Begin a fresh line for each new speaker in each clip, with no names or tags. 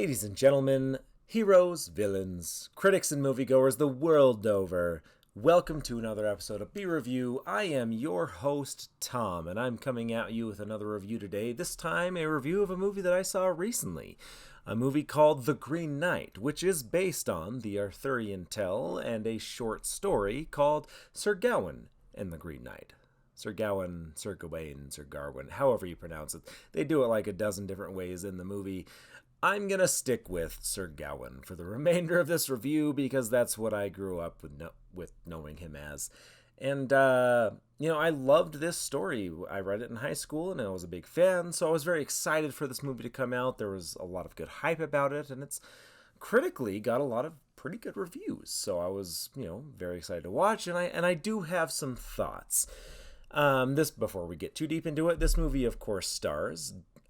Ladies and gentlemen, heroes, villains, critics and moviegoers the world over, welcome to another episode of B-Review. I am your host, Tom, and I'm coming at you with another review today, this time a review of a movie that I saw recently. A movie called The Green Knight, which is based on the Arthurian Tale and a short story called Sir Gawain and the Green Knight. Sir Gawain, Sir Gawain, Sir Garwin, however you pronounce it. They do it like a dozen different ways in the movie. I'm going to stick with Sir Gawain for the remainder of this review because that's what I grew up with knowing him as. And, I loved this story. I read it in high school and I was a big fan, so I was very excited for this movie to come out. There was a lot of good hype about it, and it's critically got a lot of pretty good reviews. So I was, very excited to watch, and I do have some thoughts. Before we get too deep into it, this movie, of course,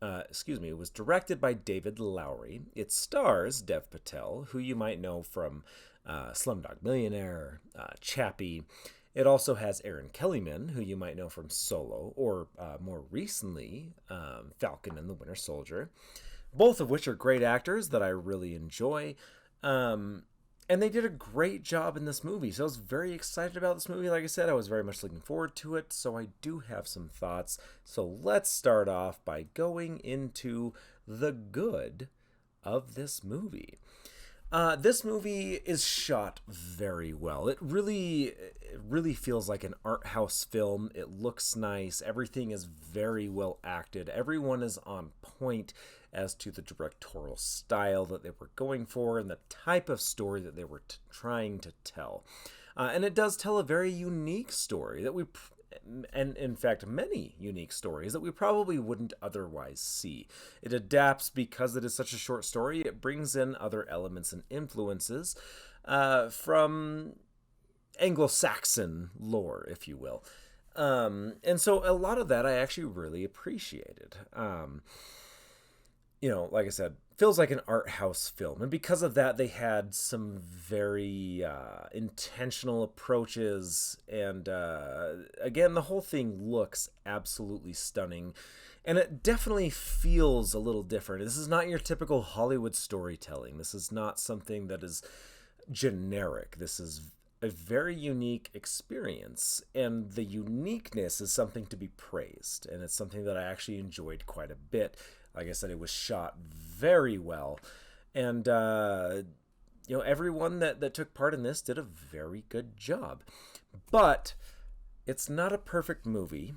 it was directed by David Lowery. It stars Dev Patel, who you might know from Slumdog Millionaire, Chappie. It also has Aaron Kellyman, who you might know from Solo, or more recently, Falcon and the Winter Soldier, both of which are great actors that I really enjoy. And they did a great job in this movie. So I was very excited about this movie. Like I said, I was very much looking forward to it. So I do have some thoughts. So let's start off by going into the good of this movie. This movie is shot very well. It really feels like an art house film. It looks nice. Everything is very well acted. Everyone is on point as to the directorial style that they were going for and the type of story that they were trying to tell. And it does tell a very unique story and in fact many unique stories that we probably wouldn't otherwise see. It adapts because it is such a short story. It brings in other elements and influences from Anglo-Saxon lore, if you will. And so a lot of that I actually really appreciated. Like I said, feels like an art house film. And because of that, they had some very intentional approaches. And again, the whole thing looks absolutely stunning. And it definitely feels a little different. This is not your typical Hollywood storytelling. This is not something that is generic. This is a very unique experience, and the uniqueness is something to be praised, and it's something that I actually enjoyed quite a bit. Like I said, it was shot very well, and everyone that took part in this did a very good job. But it's not a perfect movie,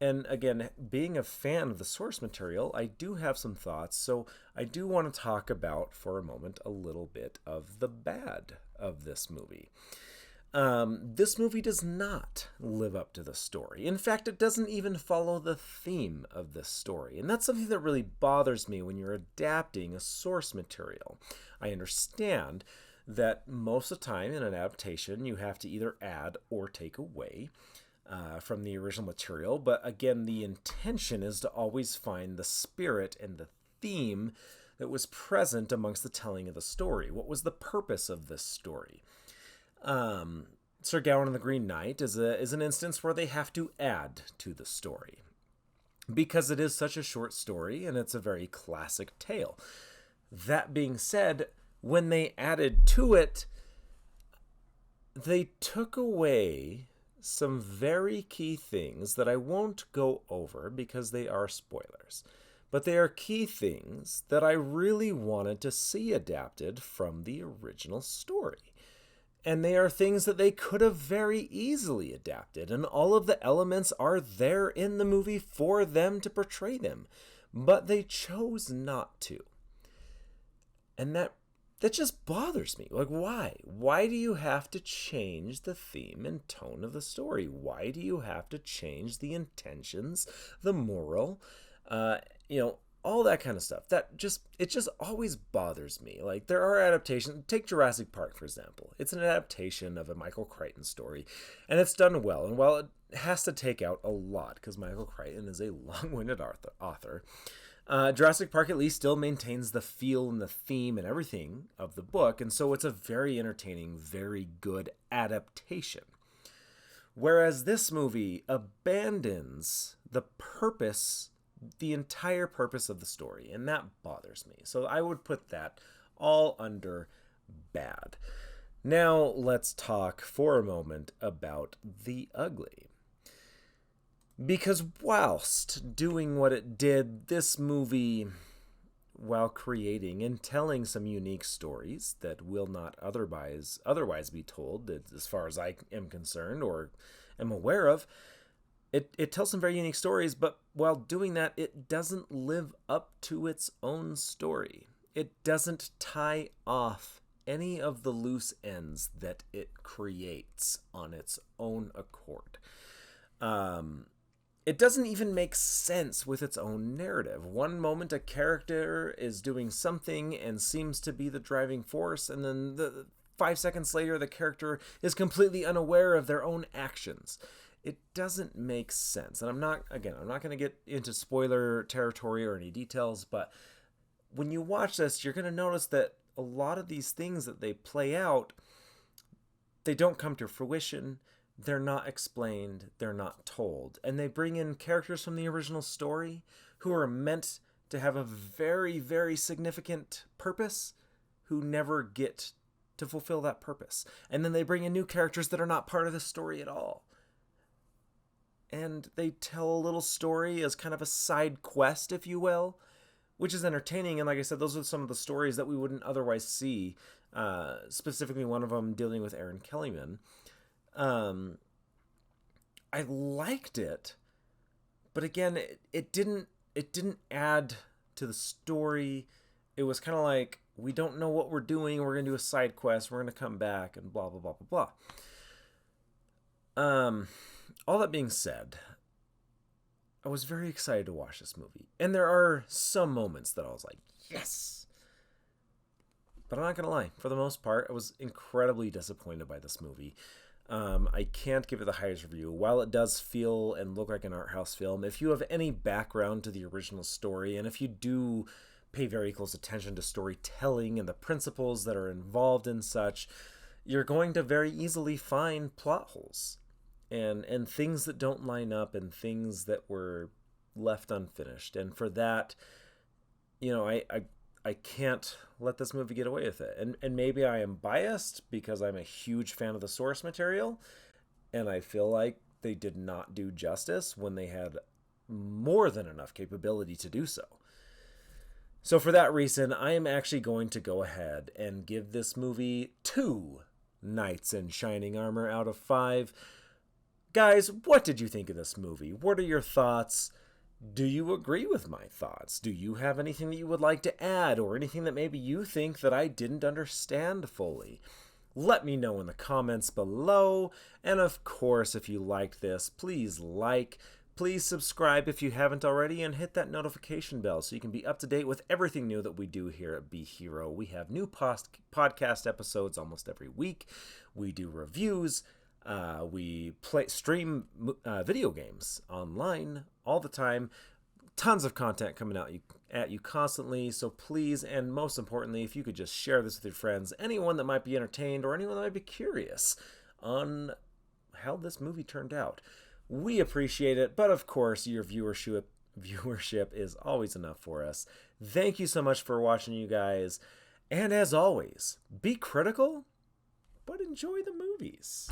and again, being a fan of the source material, I do have some thoughts, so I do want to talk about, for a moment, a little bit of the bad of this movie. This movie does not live up to the story. In fact, it doesn't even follow the theme of this story. And that's something that really bothers me when you're adapting a source material. I understand that most of the time in an adaptation, you have to either add or take away from the original material. But again, the intention is to always find the spirit and the theme that was present amongst the telling of the story. What was the purpose of this story? Sir Gawain and the Green Knight is an instance where they have to add to the story because it is such a short story and it's a very classic tale. That being said, when they added to it, they took away some very key things that I won't go over because they are spoilers. But they are key things that I really wanted to see adapted from the original story. And they are things that they could have very easily adapted, and all of the elements are there in the movie for them to portray them. But they chose not to. And that just bothers me. Like, why? Why do you have to change the theme and tone of the story? Why do you have to change the intentions, the moral, all that kind of stuff? It just always bothers me. Like, there are adaptations. Take Jurassic Park, for example. It's an adaptation of a Michael Crichton story, and it's done well. And while it has to take out a lot, because Michael Crichton is a long-winded author, Jurassic Park at least still maintains the feel and the theme and everything of the book, and so it's a very entertaining, very good adaptation. Whereas this movie abandons the purpose the entire purpose of the story, and that bothers me. So I would put that all under bad. Now let's talk for a moment about the ugly. Because whilst doing what it did, this movie, while creating and telling some unique stories that will not otherwise be told, as far as I am concerned or am aware of, it tells some very unique stories, but while doing that, it doesn't live up to its own story. It doesn't tie off any of the loose ends that it creates on its own accord. It doesn't even make sense with its own narrative. One moment a character is doing something and seems to be the driving force, and then 5 seconds later the character is completely unaware of their own actions. It doesn't make sense. And I'm not going to get into spoiler territory or any details, but when you watch this, you're going to notice that a lot of these things that they play out, they don't come to fruition. They're not explained. They're not told. And they bring in characters from the original story who are meant to have a very, very significant purpose who never get to fulfill that purpose. And then they bring in new characters that are not part of the story at all. And they tell a little story as kind of a side quest, if you will, which is entertaining. And like I said, those are some of the stories that we wouldn't otherwise see, specifically one of them dealing with Aaron Kellyman. I liked it, but again, it didn't add to the story. It was kind of like, we don't know what we're doing. We're going to do a side quest. We're going to come back and blah, blah, blah, blah, blah. All that being said, I was very excited to watch this movie. And there are some moments that I was like, yes! But I'm not going to lie. For the most part, I was incredibly disappointed by this movie. I can't give it the highest review. While it does feel and look like an art house film, if you have any background to the original story, and if you do pay very close attention to storytelling and the principles that are involved in such, you're going to very easily find plot holes. And things that don't line up and things that were left unfinished. And for that, I can't let this movie get away with it. And maybe I am biased because I'm a huge fan of the source material, and I feel like they did not do justice when they had more than enough capability to do so. So for that reason, I am actually going to go ahead and give this movie 2 knights in shining armor out of 5. Guys, what did you think of this movie? What are your thoughts? Do you agree with my thoughts? Do you have anything that you would like to add, or anything that maybe you think that I didn't understand fully? Let me know in the comments below. And of course, if you liked this, please subscribe if you haven't already, and hit that notification bell so you can be up to date with everything new that we do here at Be Hero. We have new podcast episodes almost every week. We do reviews. We stream video games online all the time. Tons of content coming out at you constantly. So please, and most importantly, if you could just share this with your friends, anyone that might be entertained or anyone that might be curious on how this movie turned out. We appreciate it, but of course, your viewership is always enough for us. Thank you so much for watching, you guys. And as always, be critical, but enjoy the movies.